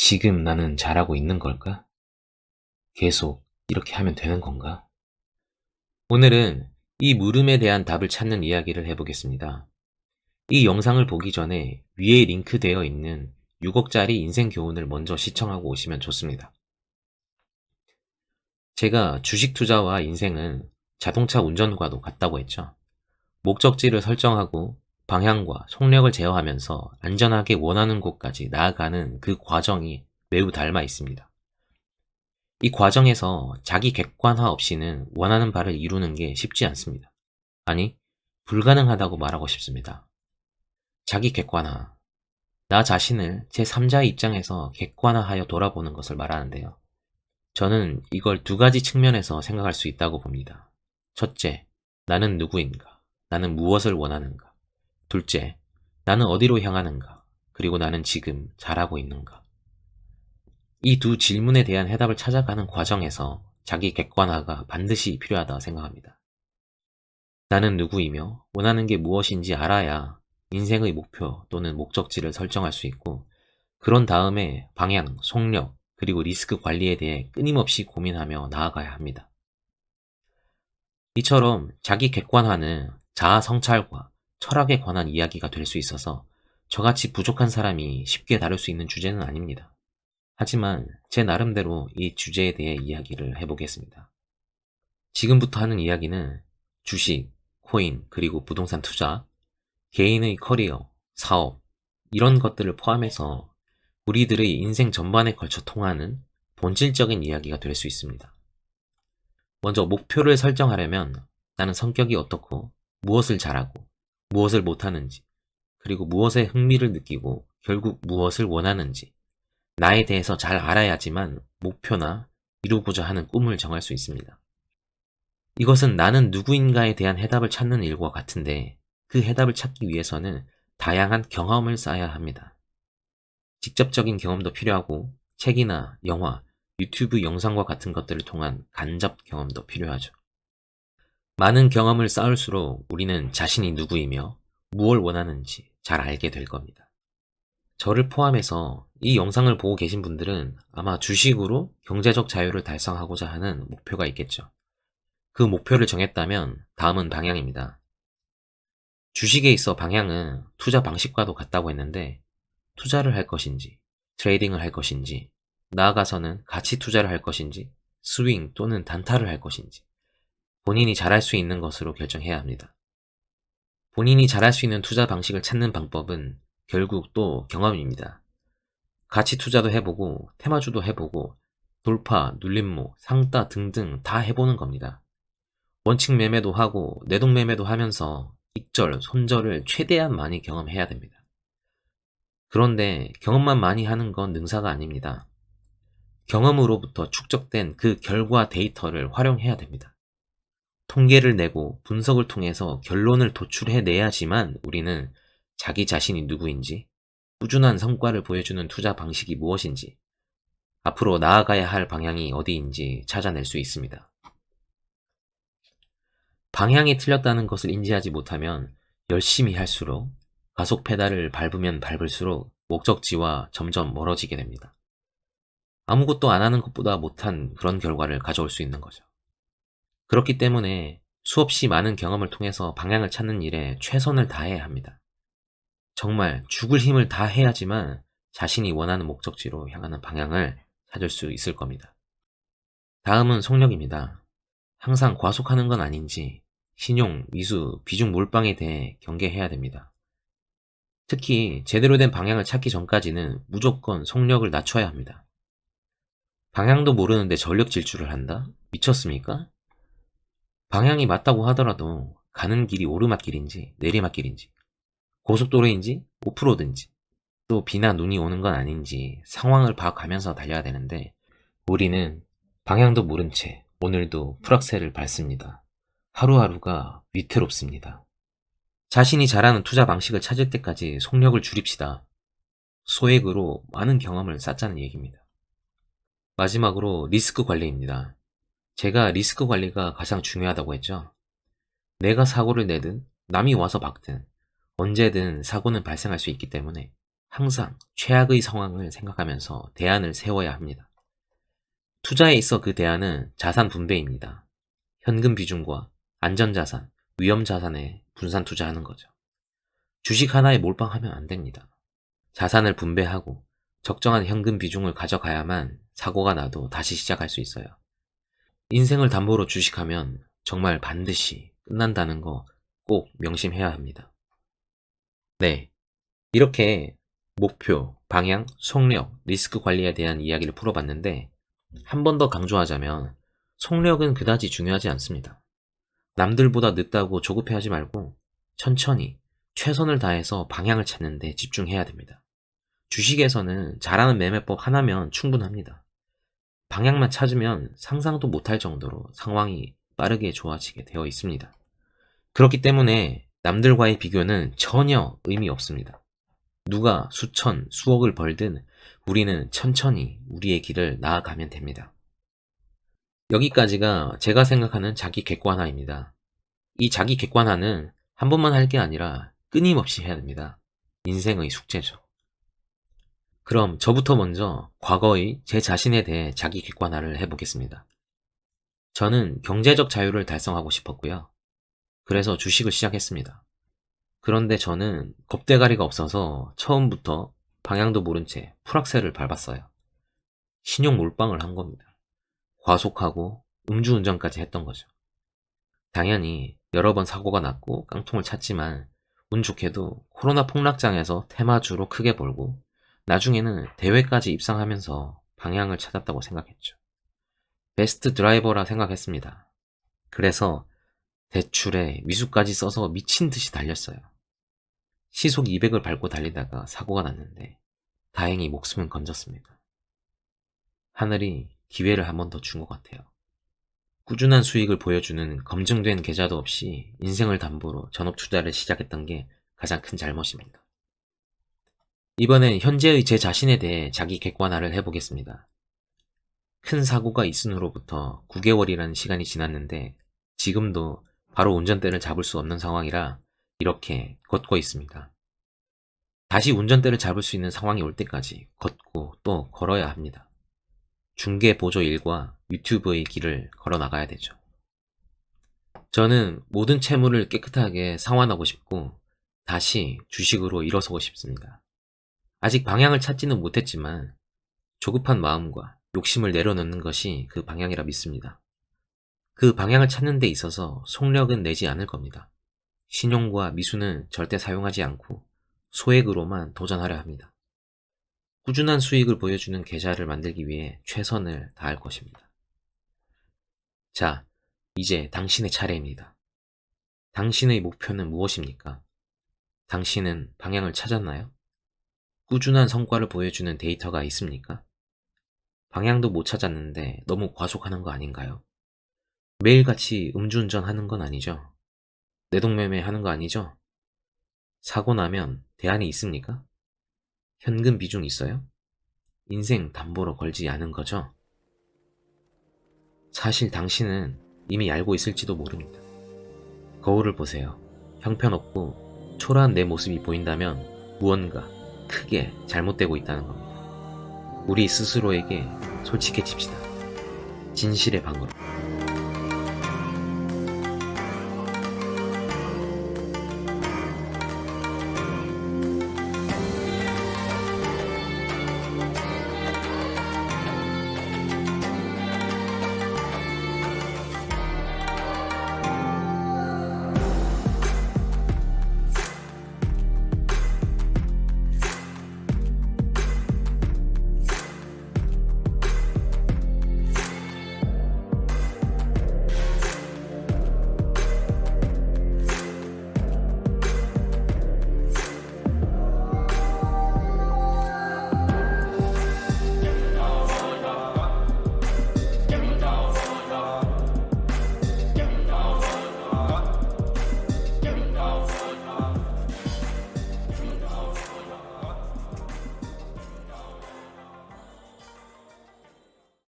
지금 나는 잘하고 있는 걸까? 계속 이렇게 하면 되는 건가? 오늘은 이 물음에 대한 답을 찾는 이야기를 해보겠습니다. 이 영상을 보기 전에 위에 링크되어 있는 6억짜리 인생 교훈을 먼저 시청하고 오시면 좋습니다. 제가 주식 투자와 인생은 자동차 운전과도 같다고 했죠. 목적지를 설정하고 방향과 속력을 제어하면서 안전하게 원하는 곳까지 나아가는 그 과정이 매우 닮아 있습니다. 이 과정에서 자기 객관화 없이는 원하는 바를 이루는 게 쉽지 않습니다. 아니, 불가능하다고 말하고 싶습니다. 자기 객관화. 나 자신을 제3자의 입장에서 객관화하여 돌아보는 것을 말하는데요. 저는 이걸 두 가지 측면에서 생각할 수 있다고 봅니다. 첫째, 나는 누구인가? 나는 무엇을 원하는가? 둘째, 나는 어디로 향하는가? 그리고 나는 지금 잘하고 있는가? 이 두 질문에 대한 해답을 찾아가는 과정에서 자기 객관화가 반드시 필요하다 생각합니다. 나는 누구이며 원하는 게 무엇인지 알아야 인생의 목표 또는 목적지를 설정할 수 있고, 그런 다음에 방향, 속력, 그리고 리스크 관리에 대해 끊임없이 고민하며 나아가야 합니다. 이처럼 자기 객관화는 자아 성찰과 철학에 관한 이야기가 될 수 있어서 저같이 부족한 사람이 쉽게 다룰 수 있는 주제는 아닙니다. 하지만 제 나름대로 이 주제에 대해 이야기를 해보겠습니다. 지금부터 하는 이야기는 주식, 코인, 그리고 부동산 투자, 개인의 커리어, 사업, 이런 것들을 포함해서 우리들의 인생 전반에 걸쳐 통하는 본질적인 이야기가 될 수 있습니다. 먼저 목표를 설정하려면 나는 성격이 어떻고, 무엇을 잘하고, 무엇을 못하는지, 그리고 무엇에 흥미를 느끼고 결국 무엇을 원하는지, 나에 대해서 잘 알아야지만 목표나 이루고자 하는 꿈을 정할 수 있습니다. 이것은 나는 누구인가에 대한 해답을 찾는 일과 같은데, 그 해답을 찾기 위해서는 다양한 경험을 쌓아야 합니다. 직접적인 경험도 필요하고 책이나 영화, 유튜브 영상과 같은 것들을 통한 간접 경험도 필요하죠. 많은 경험을 쌓을수록 우리는 자신이 누구이며 무엇을 원하는지 잘 알게 될 겁니다. 저를 포함해서 이 영상을 보고 계신 분들은 아마 주식으로 경제적 자유를 달성하고자 하는 목표가 있겠죠. 그 목표를 정했다면 다음은 방향입니다. 주식에 있어 방향은 투자 방식과도 같다고 했는데, 투자를 할 것인지, 트레이딩을 할 것인지, 나아가서는 가치 투자를 할 것인지, 스윙 또는 단타를 할 것인지, 본인이 잘할 수 있는 것으로 결정해야 합니다. 본인이 잘할 수 있는 투자 방식을 찾는 방법은 결국 또 경험입니다. 가치 투자도 해보고, 테마주도 해보고, 돌파, 눌림목, 상따 등등 다 해보는 겁니다. 원칙 매매도 하고, 내동 매매도 하면서 익절, 손절을 최대한 많이 경험해야 됩니다. 그런데 경험만 많이 하는 건 능사가 아닙니다. 경험으로부터 축적된 그 결과 데이터를 활용해야 됩니다. 통계를 내고 분석을 통해서 결론을 도출해내야지만 우리는 자기 자신이 누구인지, 꾸준한 성과를 보여주는 투자 방식이 무엇인지, 앞으로 나아가야 할 방향이 어디인지 찾아낼 수 있습니다. 방향이 틀렸다는 것을 인지하지 못하면 열심히 할수록, 가속 페달을 밟으면 밟을수록 목적지와 점점 멀어지게 됩니다. 아무것도 안 하는 것보다 못한 그런 결과를 가져올 수 있는 거죠. 그렇기 때문에 수없이 많은 경험을 통해서 방향을 찾는 일에 최선을 다해야 합니다. 정말 죽을 힘을 다해야지만 자신이 원하는 목적지로 향하는 방향을 찾을 수 있을 겁니다. 다음은 속력입니다. 항상 과속하는 건 아닌지 신용, 미수, 비중 몰빵에 대해 경계해야 됩니다. 특히 제대로 된 방향을 찾기 전까지는 무조건 속력을 낮춰야 합니다. 방향도 모르는데 전력 질주를 한다? 미쳤습니까? 방향이 맞다고 하더라도 가는 길이 오르막길인지 내리막길인지, 고속도로인지 오프로드인지, 또 비나 눈이 오는 건 아닌지 상황을 파악하면서 달려야 되는데, 우리는 방향도 모른 채 오늘도 풀악셀을 밟습니다. 하루하루가 위태롭습니다. 자신이 잘하는 투자 방식을 찾을 때까지 속력을 줄입시다. 소액으로 많은 경험을 쌓자는 얘기입니다. 마지막으로 리스크 관리입니다. 제가 리스크 관리가 가장 중요하다고 했죠. 내가 사고를 내든 남이 와서 막든 언제든 사고는 발생할 수 있기 때문에 항상 최악의 상황을 생각하면서 대안을 세워야 합니다. 투자에 있어 그 대안은 자산 분배입니다. 현금 비중과 안전자산, 위험자산에 분산 투자하는 거죠. 주식 하나에 몰빵하면 안 됩니다. 자산을 분배하고 적정한 현금 비중을 가져가야만 사고가 나도 다시 시작할 수 있어요. 인생을 담보로 주식하면 정말 반드시 끝난다는 거 꼭 명심해야 합니다. 네, 이렇게 목표, 방향, 속력, 리스크 관리에 대한 이야기를 풀어봤는데 한 번 더 강조하자면 속력은 그다지 중요하지 않습니다. 남들보다 늦다고 조급해하지 말고 천천히 최선을 다해서 방향을 찾는 데 집중해야 됩니다. 주식에서는 잘하는 매매법 하나면 충분합니다. 방향만 찾으면 상상도 못할 정도로 상황이 빠르게 좋아지게 되어 있습니다. 그렇기 때문에 남들과의 비교는 전혀 의미 없습니다. 누가 수천, 수억을 벌든 우리는 천천히 우리의 길을 나아가면 됩니다. 여기까지가 제가 생각하는 자기 객관화입니다. 이 자기 객관화는 한 번만 할 게 아니라 끊임없이 해야 됩니다. 인생의 숙제죠. 그럼 저부터 먼저 과거의 제 자신에 대해 자기 객관화를 해보겠습니다. 저는 경제적 자유를 달성하고 싶었고요. 그래서 주식을 시작했습니다. 그런데 저는 겁대가리가 없어서 처음부터 방향도 모른 채 풀악셀을 밟았어요. 신용 몰빵을 한 겁니다. 과속하고 음주운전까지 했던 거죠. 당연히 여러 번 사고가 났고 깡통을 찼지만 운 좋게도 코로나 폭락장에서 테마주로 크게 벌고 나중에는 대회까지 입상하면서 방향을 찾았다고 생각했죠. 베스트 드라이버라 생각했습니다. 그래서 대출에 미수까지 써서 미친 듯이 달렸어요. 시속 200을 밟고 달리다가 사고가 났는데 다행히 목숨은 건졌습니다. 하늘이 기회를 한 번 더 준 것 같아요. 꾸준한 수익을 보여주는 검증된 계좌도 없이 인생을 담보로 전업 투자를 시작했던 게 가장 큰 잘못입니다. 이번엔 현재의 제 자신에 대해 자기 객관화를 해보겠습니다. 큰 사고가 있은 후로부터 9개월이라는 시간이 지났는데 지금도 바로 운전대를 잡을 수 없는 상황이라 이렇게 걷고 있습니다. 다시 운전대를 잡을 수 있는 상황이 올 때까지 걷고 또 걸어야 합니다. 중개보조 일과 유튜브의 길을 걸어 나가야 되죠. 저는 모든 채무를 깨끗하게 상환하고 싶고 다시 주식으로 일어서고 싶습니다. 아직 방향을 찾지는 못했지만 조급한 마음과 욕심을 내려놓는 것이 그 방향이라 믿습니다. 그 방향을 찾는 데 있어서 속력은 내지 않을 겁니다. 신용과 미수는 절대 사용하지 않고 소액으로만 도전하려 합니다. 꾸준한 수익을 보여주는 계좌를 만들기 위해 최선을 다할 것입니다. 자, 이제 당신의 차례입니다. 당신의 목표는 무엇입니까? 당신은 방향을 찾았나요? 꾸준한 성과를 보여주는 데이터가 있습니까? 방향도 못 찾았는데 너무 과속하는 거 아닌가요? 매일같이 음주운전 하는 건 아니죠? 내동매매 하는 거 아니죠? 사고 나면 대안이 있습니까? 현금 비중 있어요? 인생 담보로 걸지 않은 거죠? 사실 당신은 이미 알고 있을지도 모릅니다. 거울을 보세요. 형편없고 초라한 내 모습이 보인다면 무언가 크게 잘못되고 있다는 겁니다. 우리 스스로에게 솔직해집시다. 진실의 방으로.